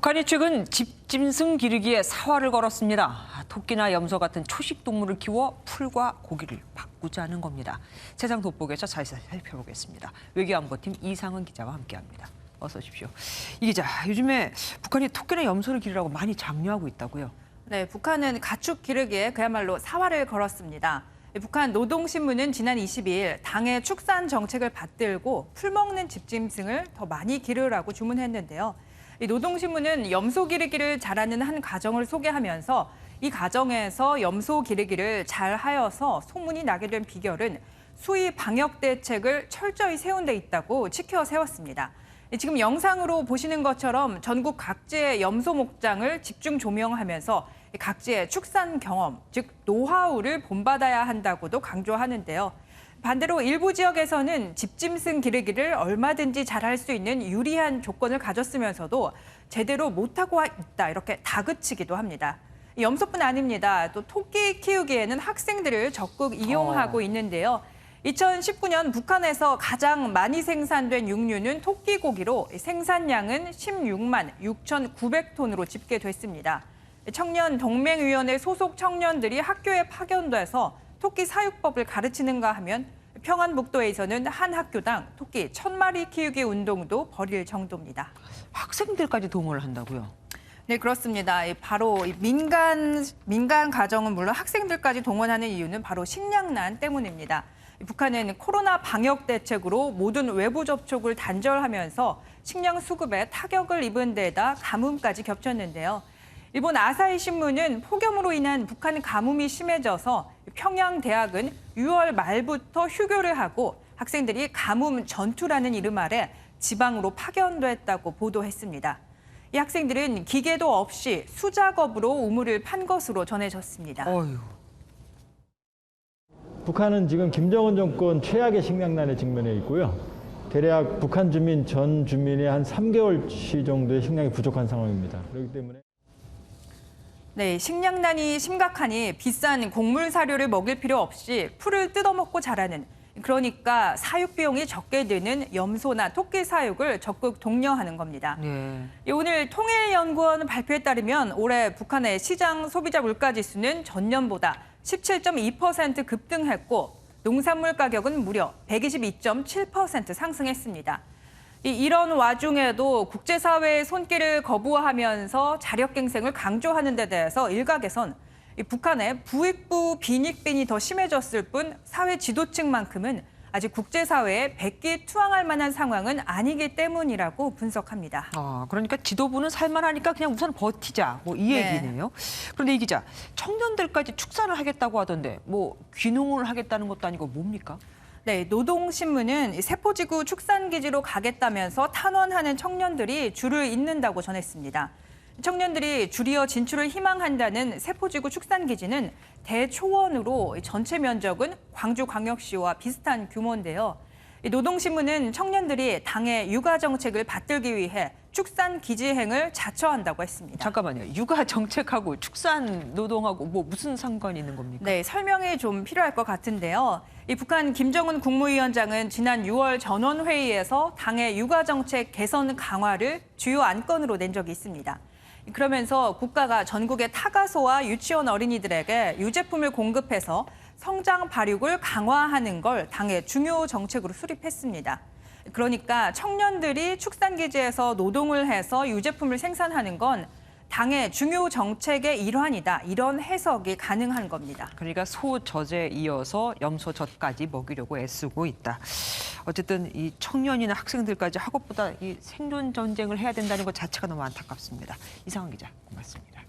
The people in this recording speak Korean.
북한이 최근 집짐승 기르기에 사활을 걸었습니다. 토끼나 염소 같은 초식 동물을 키워 풀과 고기를 바꾸자는 겁니다. 세상 돋보기에서 자세히 살펴보겠습니다. 외교안보팀 이상은 기자와 함께합니다. 어서 오십시오. 이 기자, 요즘에 북한이 토끼나 염소를 기르라고 많이 장려하고 있다고요? 네, 북한은 가축 기르기에 그야말로 사활을 걸었습니다. 북한 노동신문은 지난 22일 당의 축산 정책을 받들고 풀 먹는 집짐승을 더 많이 기르라고 주문했는데요. 이 노동신문은 염소 기르기를 잘하는 한 가정을 소개하면서 이 가정에서 염소 기르기를 잘 하여서 소문이 나게 된 비결은 수의 방역 대책을 철저히 세운 데 있다고 치켜 세웠습니다. 지금 영상으로 보시는 것처럼 전국 각지의 염소 목장을 집중 조명하면서 각지의 축산 경험, 즉 노하우를 본받아야 한다고도 강조하는데요. 반대로 일부 지역에서는 집짐승 기르기를 얼마든지 잘할 수 있는 유리한 조건을 가졌으면서도 제대로 못하고 있다, 이렇게 다그치기도 합니다. 염소뿐 아닙니다. 또 토끼 키우기에는 학생들을 적극 이용하고 있는데요. 2019년 북한에서 가장 많이 생산된 육류는 토끼고기로 생산량은 16만 6,900톤으로 집계됐습니다. 청년 동맹위원회 소속 청년들이 학교에 파견돼서 토끼 사육법을 가르치는가 하면 평안북도에서는 한 학교당 토끼 1,000마리 키우기 운동도 벌일 정도입니다. 학생들까지 동원을 한다고요? 네, 그렇습니다. 바로 민간 가정은 물론 학생들까지 동원하는 이유는 바로 식량난 때문입니다. 북한은 코로나 방역 대책으로 모든 외부 접촉을 단절하면서 식량 수급에 타격을 입은 데다 가뭄까지 겹쳤는데요. 일본 아사히 신문은 폭염으로 인한 북한 가뭄이 심해져서 평양 대학은 6월 말부터 휴교를 하고 학생들이 가뭄 전투라는 이름 아래 지방으로 파견됐다고 보도했습니다. 이 학생들은 기계도 없이 수작업으로 우물을 판 것으로 전해졌습니다. 어휴. 북한은 지금 김정은 정권 최악의 식량난에 직면해 있고요. 대략 북한 주민 전 주민의 한 3개월치 정도의 식량이 부족한 상황입니다. 그렇기 때문에 네, 식량난이 심각하니 비싼 곡물 사료를 먹일 필요 없이 풀을 뜯어먹고 자라는, 그러니까 사육 비용이 적게 드는 염소나 토끼 사육을 적극 독려하는 겁니다. 네. 오늘 통일연구원 발표에 따르면 올해 북한의 시장 소비자 물가지수는 전년보다 17.2% 급등했고 농산물 가격은 무려 122.7% 상승했습니다. 이런 와중에도 국제사회의 손길을 거부하면서 자력갱생을 강조하는 데 대해서 일각에선 북한의 부익부 빈익빈이 더 심해졌을 뿐 사회 지도층만큼은 아직 국제사회에 백기투항할 만한 상황은 아니기 때문이라고 분석합니다. 그러니까 지도부는 살만하니까 그냥 우선 버티자, 뭐 이 얘기네요. 그런데 이 기자, 청년들까지 축산을 하겠다고 하던데 뭐 귀농을 하겠다는 것도 아니고 뭡니까? 네, 노동신문은 세포지구 축산기지로 가겠다면서 탄원하는 청년들이 줄을 잇는다고 전했습니다. 청년들이 줄이어 진출을 희망한다는 세포지구 축산기지는 대초원으로 전체 면적은 광주광역시와 비슷한 규모인데요. 노동신문은 청년들이 당의 육아 정책을 받들기 위해 축산 기지행을 자처한다고 했습니다. 잠깐만요. 육아 정책하고 축산 노동하고 뭐 무슨 상관이 있는 겁니까? 네, 설명이 좀 필요할 것 같은데요. 이 북한 김정은 국무위원장은 지난 6월 전원회의에서 당의 육아 정책 개선 강화를 주요 안건으로 낸 적이 있습니다. 그러면서 국가가 전국의 타가소와 유치원 어린이들에게 유제품을 공급해서 성장 발육을 강화하는 걸 당의 중요 정책으로 수립했습니다. 그러니까 청년들이 축산기지에서 노동을 해서 유제품을 생산하는 건 당의 중요 정책의 일환이다, 이런 해석이 가능한 겁니다. 그러니까 소젖에 이어서 염소젖까지 먹이려고 애쓰고 있다. 어쨌든 이 청년이나 학생들까지 학업보다 이 생존 전쟁을 해야 된다는 것 자체가 너무 안타깝습니다. 이상은 기자, 고맙습니다.